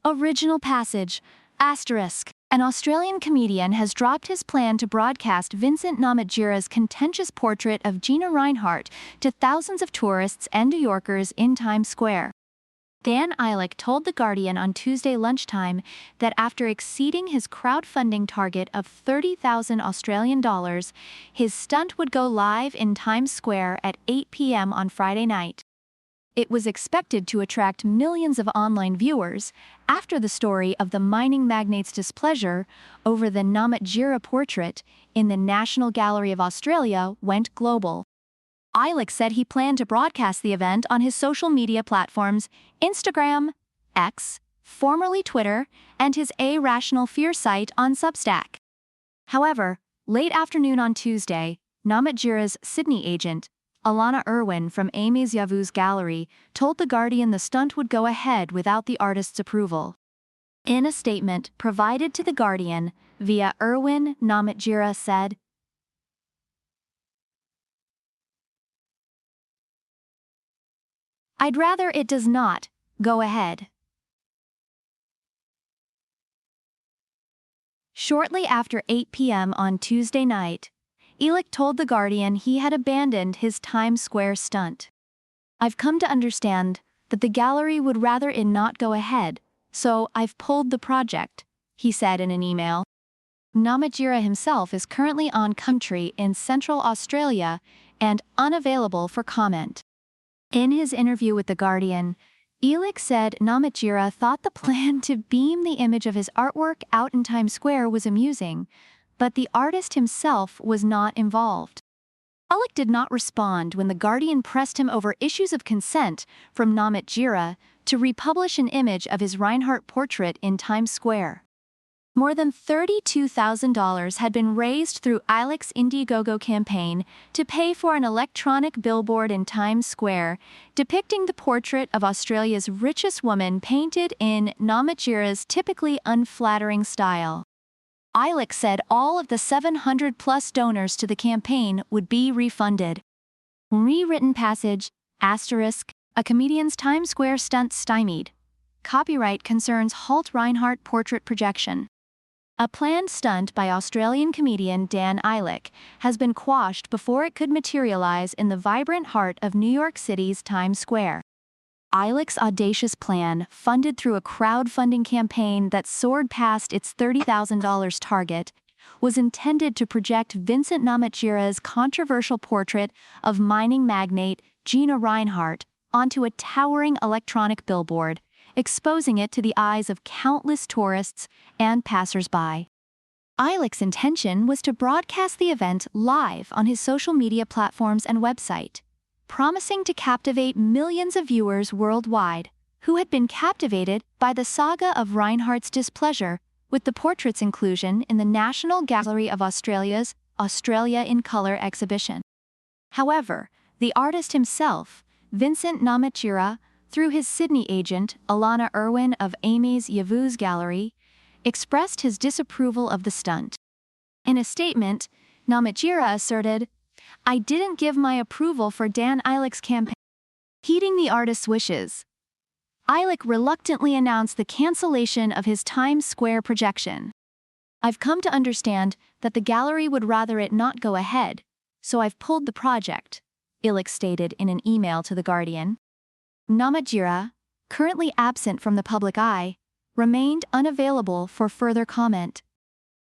Original passage. Asterisk. An Australian comedian has dropped his plan to broadcast Vincent Namatjira's contentious portrait of Gina Rinehart to thousands of tourists and New Yorkers in Times Square. Dan Ilick told The Guardian on Tuesday lunchtime that after exceeding his crowdfunding target of $30,000 Australian, his stunt would go live in Times Square at 8 p.m. on Friday night. It was expected to attract millions of online viewers after the story of the mining magnate's displeasure over the Namatjira portrait in the National Gallery of Australia went global. Ilick said he planned to broadcast the event on his social media platforms Instagram, X, formerly Twitter, and his A Rational Fear site on Substack. However, late afternoon on Tuesday, Namatjira's Sydney agent, Alana Irwin from Amy's Yavuz Gallery, told The Guardian the stunt would go ahead without the artist's approval. In a statement provided to The Guardian via Irwin, Namatjira said, "I'd rather it does not go ahead." Shortly after 8 p.m. on Tuesday night, Ilick told The Guardian he had abandoned his Times Square stunt. "I've come to understand that the gallery would rather it not go ahead, so I've pulled the project," he said in an email. Namatjira himself is currently on country in Central Australia and unavailable for comment. In his interview with The Guardian, Ilick said Namatjira thought the plan to beam the image of his artwork out in Times Square was amusing, but the artist himself was not involved. Ilick did not respond when The Guardian pressed him over issues of consent from Namatjira to republish an image of his Rinehart portrait in Times Square. More than $32,000 had been raised through Ilick's Indiegogo campaign to pay for an electronic billboard in Times Square depicting the portrait of Australia's richest woman painted in Namatjira's typically unflattering style. Ilick said all of the 700-plus donors to the campaign would be refunded. Rewritten passage, asterisk, a comedian's Times Square stunt stymied. Copyright concerns halt Rinehart portrait projection. A planned stunt by Australian comedian Dan Ilick has been quashed before it could materialize in the vibrant heart of New York City's Times Square. Ilick's audacious plan, funded through a crowdfunding campaign that soared past its $30,000 target, was intended to project Vincent Namatjira's controversial portrait of mining magnate Gina Rinehart onto a towering electronic billboard, exposing it to the eyes of countless tourists and passers-by. Ilick's intention was to broadcast the event live on his social media platforms and website, promising to captivate millions of viewers worldwide who had been captivated by the saga of Rinehart's displeasure with the portrait's inclusion in the National Gallery of Australia's Australia in Colour exhibition. However, the artist himself, Vincent Namatjira, through his Sydney agent, Alana Irwin of Amy's Yavuz Gallery, expressed his disapproval of the stunt. In a statement, Namatjira asserted, "I didn't give my approval for Dan Ilick's campaign." Heeding the artist's wishes, Ilick reluctantly announced the cancellation of his Times Square projection. "I've come to understand that the gallery would rather it not go ahead, so I've pulled the project," Ilick stated in an email to The Guardian. Namatjira, currently absent from the public eye, remained unavailable for further comment.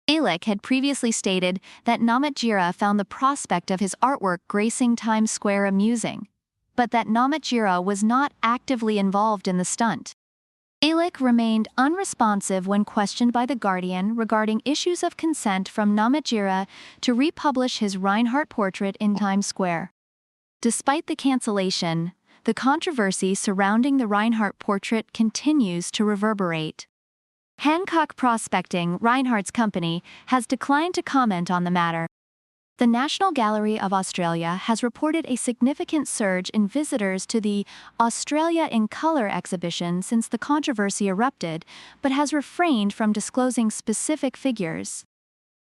Ilick had previously stated that Namatjira found the prospect of his artwork gracing Times Square amusing, but that Namatjira was not actively involved in the stunt. Ilick remained unresponsive when questioned by The Guardian regarding issues of consent from Namatjira to republish his Rinehart portrait in Times Square. Despite the cancellation, the controversy surrounding the Rinehart portrait continues to reverberate. Hancock Prospecting, Rinehart's company, has declined to comment on the matter. The National Gallery of Australia has reported a significant surge in visitors to the Australia in Colour exhibition since the controversy erupted, but has refrained from disclosing specific figures.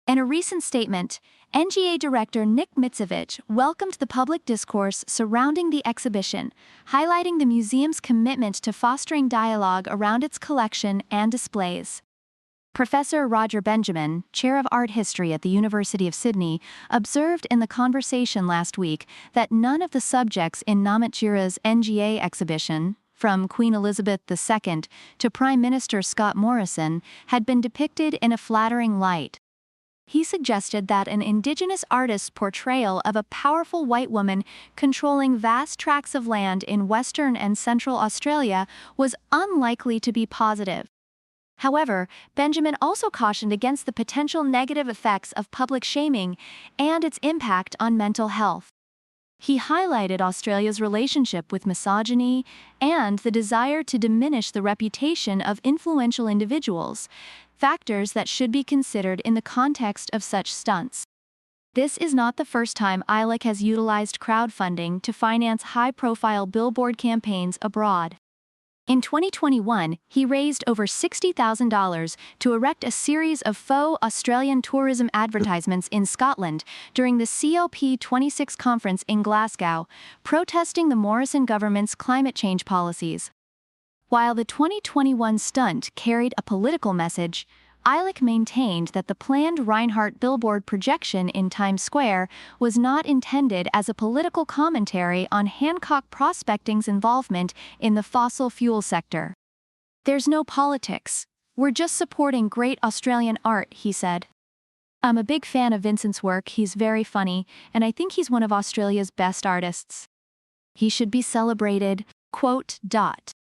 In a recent statement, NGA director Nick Mitsevich welcomed the public discourse surrounding the exhibition, highlighting the museum's commitment to fostering dialogue around its collection and displays. Professor Roger Benjamin, chair of art history at the University of Sydney, observed in the conversation last week that none of the subjects in Namatjira's NGA exhibition, from Queen Elizabeth II to Prime Minister Scott Morrison, had been depicted in a flattering light. He suggested that an Indigenous artist's portrayal of a powerful white woman controlling vast tracts of land in Western and Central Australia was unlikely to be positive. However, Benjamin also cautioned against the potential negative effects of public shaming and its impact on mental health. He highlighted Australia's relationship with misogyny and the desire to diminish the reputation of influential individuals, factors that should be considered in the context of such stunts. This is not the first time ILEC has utilized crowdfunding to finance high-profile billboard campaigns abroad. In 2021, he raised over $60,000 to erect a series of faux Australian tourism advertisements in Scotland during the COP26 conference in Glasgow, protesting the Morrison government's climate change policies. While the 2021 stunt carried a political message, ILEC maintained that the planned Rinehart Billboard projection in Times Square was not intended as a political commentary on Hancock Prospecting's involvement in the fossil fuel sector. "There's no politics. We're just supporting great Australian art," he said. "I'm a big fan of Vincent's work. He's very funny, and I think he's one of Australia's best artists. He should be celebrated." Quote.